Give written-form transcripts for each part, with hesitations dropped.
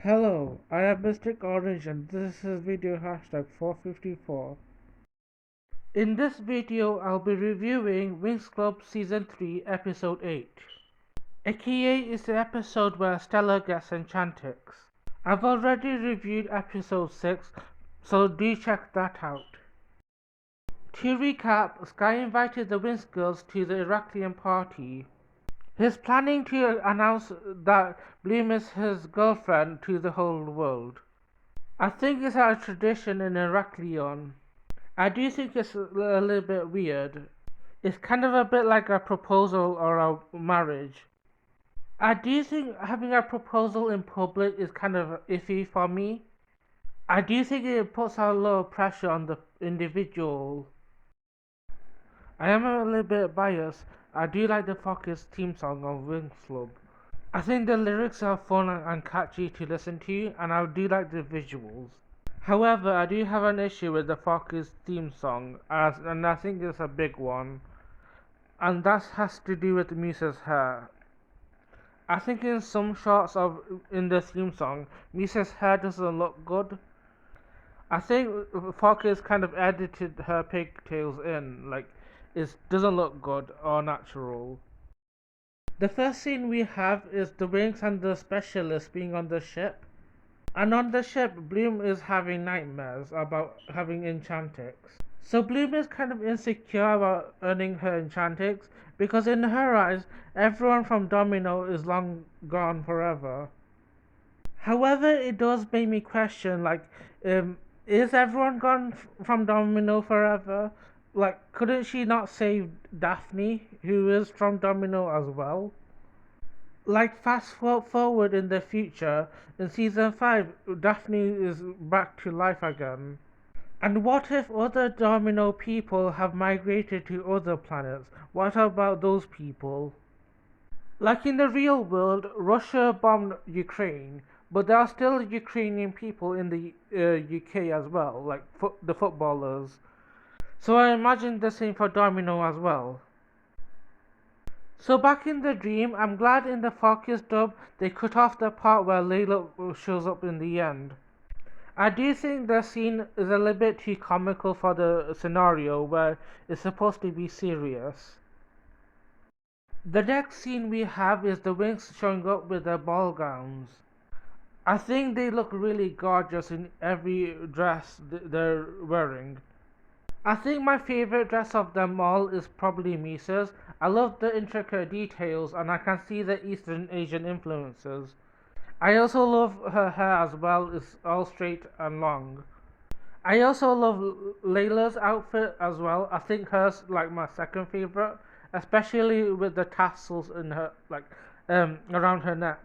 Hello, I am Mystic Orange and this is video hashtag 454. In this video, I'll be reviewing Winx Club Season 3 Episode 8. aka is the episode where Stella gets Enchantix. I've already reviewed Episode 6, so do check that out. To recap, Sky invited the Winx girls to the Heraklion party. He's planning to announce that Bloom is his girlfriend to the whole world. I think it's a tradition in Heraklion. I do think it's a little bit weird. It's kind of a bit like a proposal or a marriage. I do think having a proposal in public is kind of iffy for me. I do think it puts a lot of pressure on the individual. I am a little bit biased. I do like the Focus theme song of Winx Club. I think the lyrics are fun and catchy to listen to, and I do like the visuals. However, I do have an issue with the Focus theme song, and I think it's a big one. And that has to do with Musa's hair. I think in some shots in the theme song, Musa's hair doesn't look good. I think Focus kind of edited her pigtails in, like it doesn't look good or natural. The first scene we have is the Winx and the Specialist being on the ship. And on the ship, Bloom is having nightmares about having Enchantix. So Bloom is kind of insecure about earning her Enchantix because in her eyes, everyone from Domino is long gone forever. However, it does make me question, is everyone gone from Domino forever? Like, couldn't she not save Daphne, who is from Domino as well? Like, fast forward in the future, in season 5, Daphne is back to life again. And what if other Domino people have migrated to other planets? What about those people? Like in the real world, Russia bombed Ukraine, but there are still Ukrainian people in the UK as well, like the footballers. So I imagine the same for Domino as well. So back in the dream, I'm glad in the Focus dub they cut off the part where Layla shows up in the end. I do think the scene is a little bit too comical for the scenario where it's supposed to be serious. The next scene we have is the Winx showing up with their ball gowns. I think they look really gorgeous in every dress they're wearing. I think my favorite dress of them all is probably Misa's. I love the intricate details and I can see the Eastern Asian influences. I also love her hair as well, it's all straight and long. I also love Layla's outfit as well. I think hers like my second favorite, especially with the tassels in her around her neck.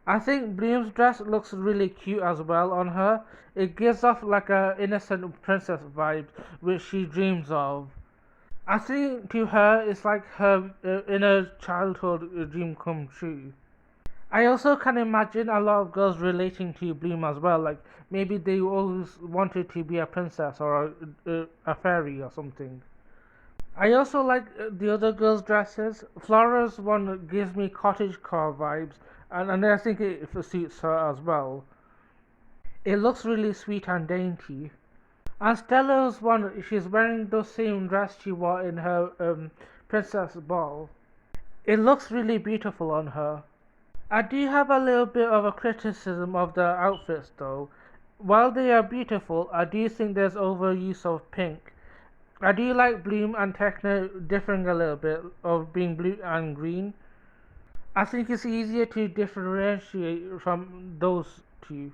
I think Bloom's dress looks really cute as well on her. It gives off like a innocent princess vibe, which she dreams of. I think to her it's like her inner childhood dream come true. I also can imagine a lot of girls relating to Bloom as well, like maybe they always wanted to be a princess or a fairy or something. I also like the other girls' dresses. Flora's one gives me cottagecore vibes, and I think it suits her as well. It looks really sweet and dainty. And Stella's one, she's wearing the same dress she wore in her princess ball. It looks really beautiful on her. I do have a little bit of a criticism of the outfits though. While they are beautiful, I do think there's overuse of pink. I do like Bloom and Techno differing a little bit of being blue and green. I think it's easier to differentiate from those two.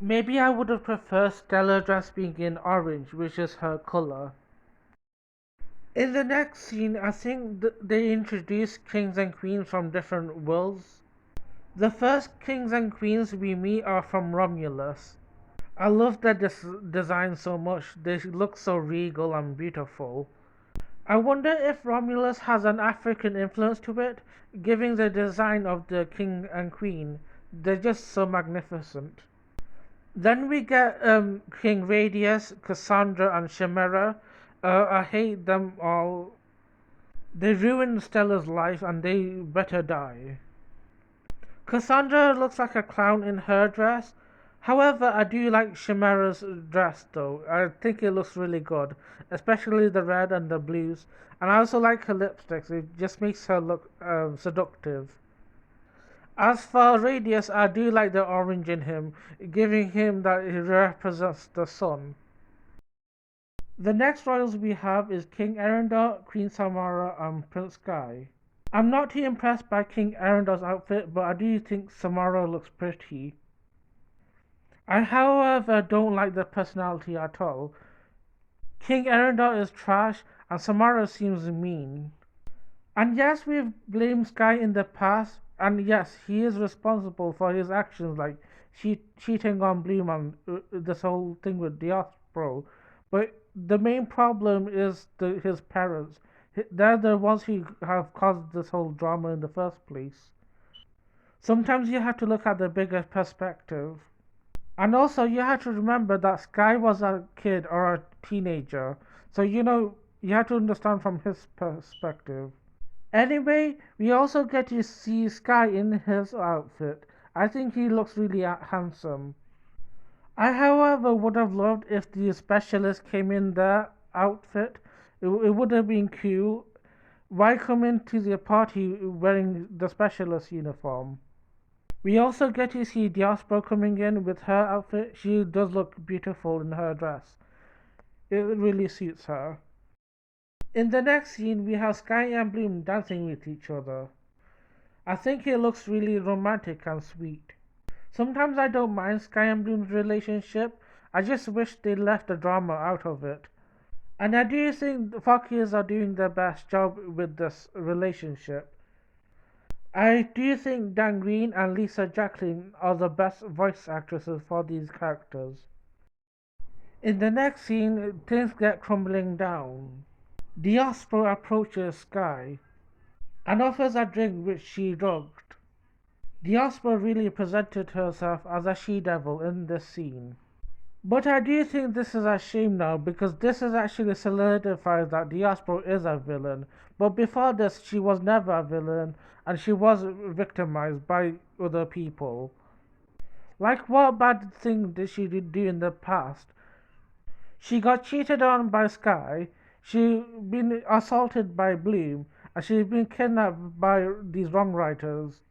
Maybe I would have preferred Stella dress being in orange, which is her color. In the next scene, I think they introduce kings and queens from different worlds. The first kings and queens we meet are from Romulus. I love their design so much, they look so regal and beautiful. I wonder if Romulus has an African influence to it, giving the design of the king and queen. They're just so magnificent. Then we get King Radius, Cassandra and Chimera. I hate them all. They ruined Stella's life and they better die. Cassandra looks like a clown in her dress. However, I do like Chimera's dress though. I think it looks really good, especially the red and the blues. And I also like her lipsticks. It just makes her look seductive. As for Radius, I do like the orange in him, giving him that he represents the sun. The next royals we have is King Erendor, Queen Samara, and Prince Sky. I'm not too impressed by King Erendor's outfit, but I do think Samara looks pretty. I, however, don't like the personality at all. King Erendor is trash, and Samara seems mean. And yes, we've blamed Sky in the past, and yes, he is responsible for his actions like cheating on Bloom and this whole thing with Diaspro. But the main problem is his parents. They're the ones who have caused this whole drama in the first place. Sometimes you have to look at the bigger perspective. And also, you have to remember that Sky was a kid or a teenager. So, you have to understand from his perspective. Anyway, we also get to see Sky in his outfit. I think he looks really handsome. I, however, would have loved if the specialist came in their outfit. It would have been cool. Why come into the party wearing the specialist uniform? We also get to see Diaspora coming in with her outfit. She does look beautiful in her dress. It really suits her. In the next scene, we have Sky and Bloom dancing with each other. I think it looks really romantic and sweet. Sometimes I don't mind Sky and Bloom's relationship. I just wish they left the drama out of it. And I do think the Fockies are doing their best job with this relationship. I do think Dan Green and Lisa Jacqueline are the best voice actresses for these characters. In the next scene, things get crumbling down. Diaspora approaches Sky and offers a drink which she drugged. Diaspora really presented herself as a she-devil in this scene. But I do think this is a shame now because this is actually solidifies that Diaspora is a villain. But before this, she was never a villain and she was victimized by other people. Like what bad thing did she do in the past? She got cheated on by Sky, she been assaulted by Bloom, and she's been kidnapped by these wrong writers.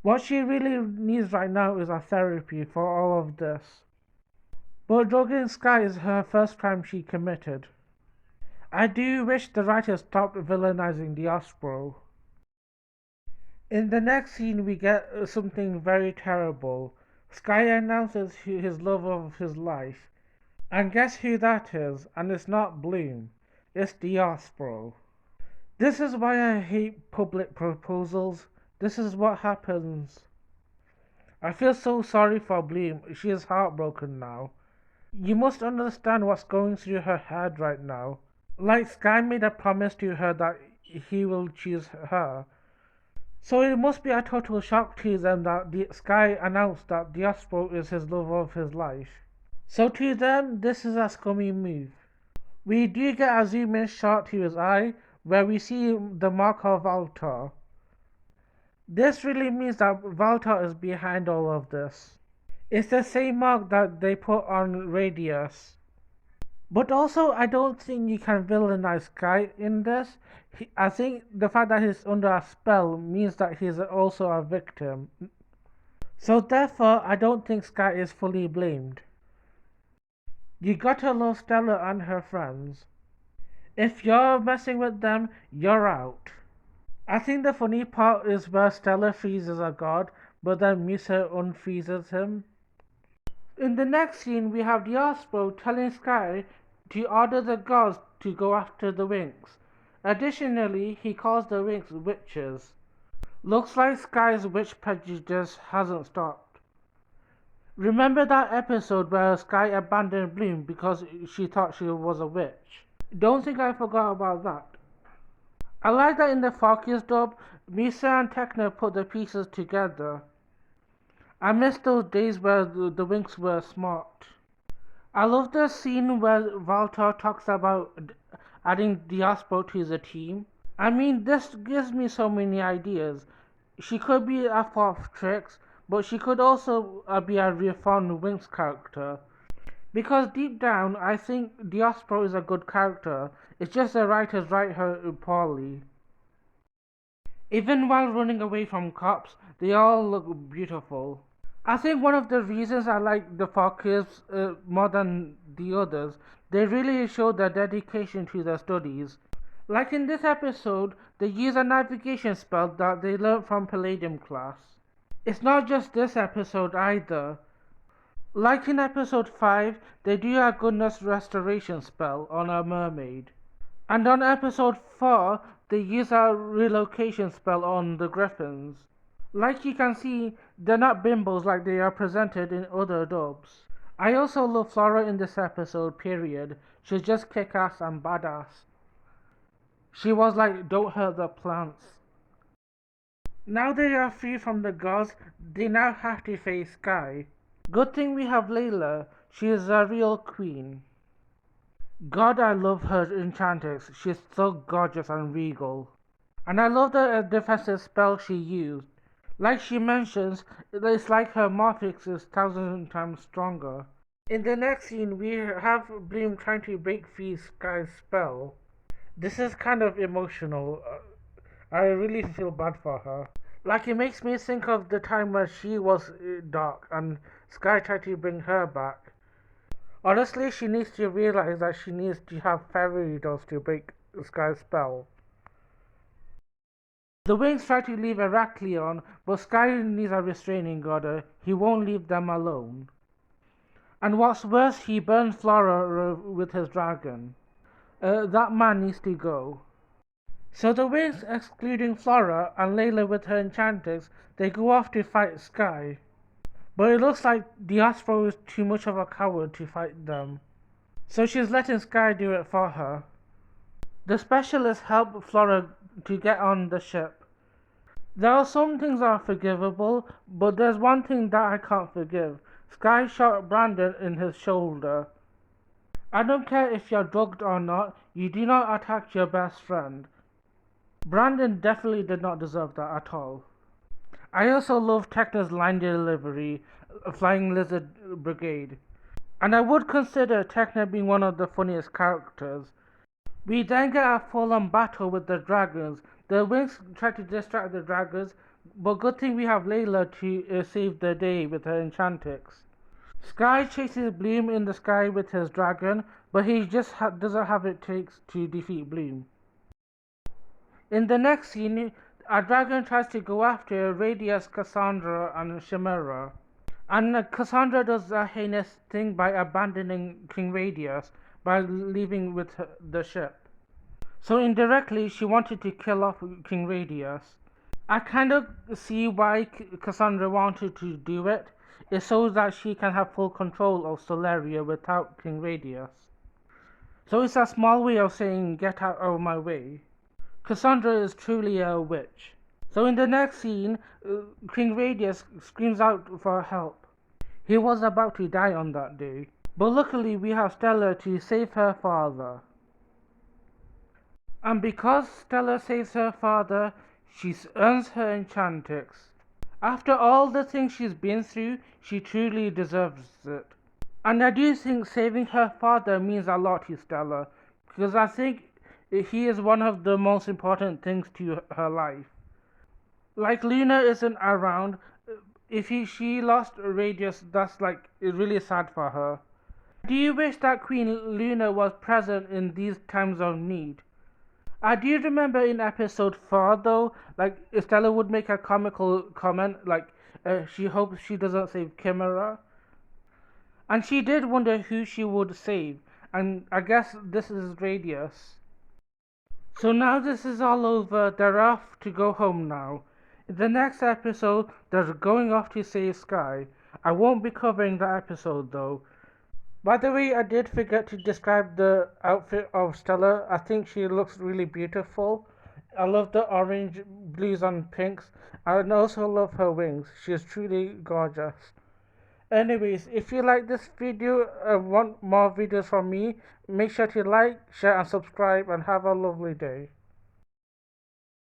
What she really needs right now is a therapy for all of this. But drugging Sky is her first crime she committed. I do wish the writers stopped villainizing Diaspora. In the next scene we get something very terrible. Sky announces his love of his life. And guess who that is? And it's not Bloom. It's Diaspora. This is why I hate public proposals. This is what happens. I feel so sorry for Bloom. She is heartbroken now. You must understand what's going through her head right now. Like Sky made a promise to her that he will choose her. So it must be a total shock to them that Sky announced that Diaspora is his love of his life. So to them, this is a scummy move. We do get a zoom in shot to his eye, where we see the mark of Valtar. This really means that Valtar is behind all of this. It's the same mark that they put on Radius. But also, I don't think you can villainize Sky in this. I think the fact that he's under a spell means that he's also a victim. So therefore, I don't think Sky is fully blamed. You gotta love Stella and her friends. If you're messing with them, you're out. I think the funny part is where Stella freezes a god, but then Musa unfreezes him. In the next scene, we have Diaspora telling Sky to order the gods to go after the Winx. Additionally, he calls the Winx witches. Looks like Sky's witch prejudice hasn't stopped. Remember that episode where Sky abandoned Bloom because she thought she was a witch? Don't think I forgot about that. I like that in the Focus dub, Misa and Tekna put the pieces together. I miss those days where the Winx were smart. I love the scene where Valtar talks about adding Diaspora to the team. I mean, this gives me so many ideas. She could be a fourth Trix, but she could also be a reformed Winx character. Because deep down, I think Diaspro is a good character. It's just the writers write her poorly. Even while running away from cops, they all look beautiful. I think one of the reasons I like the Fockers more than the others, they really show their dedication to their studies. Like in this episode, they use a navigation spell that they learned from Palladium class. It's not just this episode either. Like in episode 5, they do a goodness restoration spell on a mermaid. And on episode 4, they use a relocation spell on the griffins. Like you can see, they're not bimbos like they are presented in other dubs. I also love Flora in this episode, period. She's just kick-ass and badass. She was like, don't hurt the plants. Now they are free from the gods, they now have to face Sky. Good thing we have Layla, she is a real queen. God, I love her Enchantix, she's so gorgeous and regal. And I love the defensive spell she used. Like she mentions, it's like her Morphix is 1,000 times stronger. In the next scene, we have Bloom trying to break free Sky's spell. This is kind of emotional. I really feel bad for her. Like it makes me think of the time when she was dark and Sky tried to bring her back. Honestly, she needs to realize that she needs to have fairy dust to break Sky's spell. The Winx try to leave Heraklion, but Sky needs a restraining order. He won't leave them alone. And what's worse, he burns Flora with his dragon. That man needs to go. So the Winx, excluding Flora and Layla with her Enchantix, they go off to fight Sky. But it looks like Diaspro is too much of a coward to fight them. So she's letting Sky do it for her. The specialists help Flora to get on the ship. There are some things that are forgivable, but there's one thing that I can't forgive. Sky shot Brandon in his shoulder. I don't care if you're drugged or not, you do not attack your best friend. Brandon definitely did not deserve that at all. I also love Techna's line delivery, Flying Lizard Brigade. And I would consider Techna being one of the funniest characters. We then get a full-on battle with the dragons. The Winx try to distract the dragons, but good thing we have Layla to save the day with her Enchantix. Sky chases Bloom in the sky with his dragon, but he just doesn't have it takes to defeat Bloom. In the next scene, a dragon tries to go after Radius, Cassandra, and Chimera. And Cassandra does a heinous thing by abandoning King Radius by leaving with the ship. So indirectly, she wanted to kill off King Radius. I kind of see why Cassandra wanted to do it. It's so that she can have full control of Solaria without King Radius. So it's a small way of saying, get out of my way. Cassandra is truly a witch. So in the next scene, King Radius screams out for help. He was about to die on that day. But luckily we have Stella to save her father. And because Stella saves her father, she earns her Enchantix. After all the things she's been through, she truly deserves it. And I do think saving her father means a lot to Stella, because I think he is one of the most important things to her life. Like Luna isn't around, if she lost Radius, that's like really sad for her. Do you wish that Queen Luna was present in these times of need? I do remember in episode 4 though, like Stella would make a comical comment like she hopes she doesn't save Chimera. And she did wonder who she would save, and I guess this is Radius. So now this is all over, they're off to go home now. In the next episode, they're going off to save Sky. I won't be covering that episode though. By the way, I did forget to describe the outfit of Stella. I think she looks really beautiful. I love the orange, blues and pinks. I also love her wings. She is truly gorgeous. Anyways, if you like this video and want more videos from me, make sure to like, share and subscribe and have a lovely day.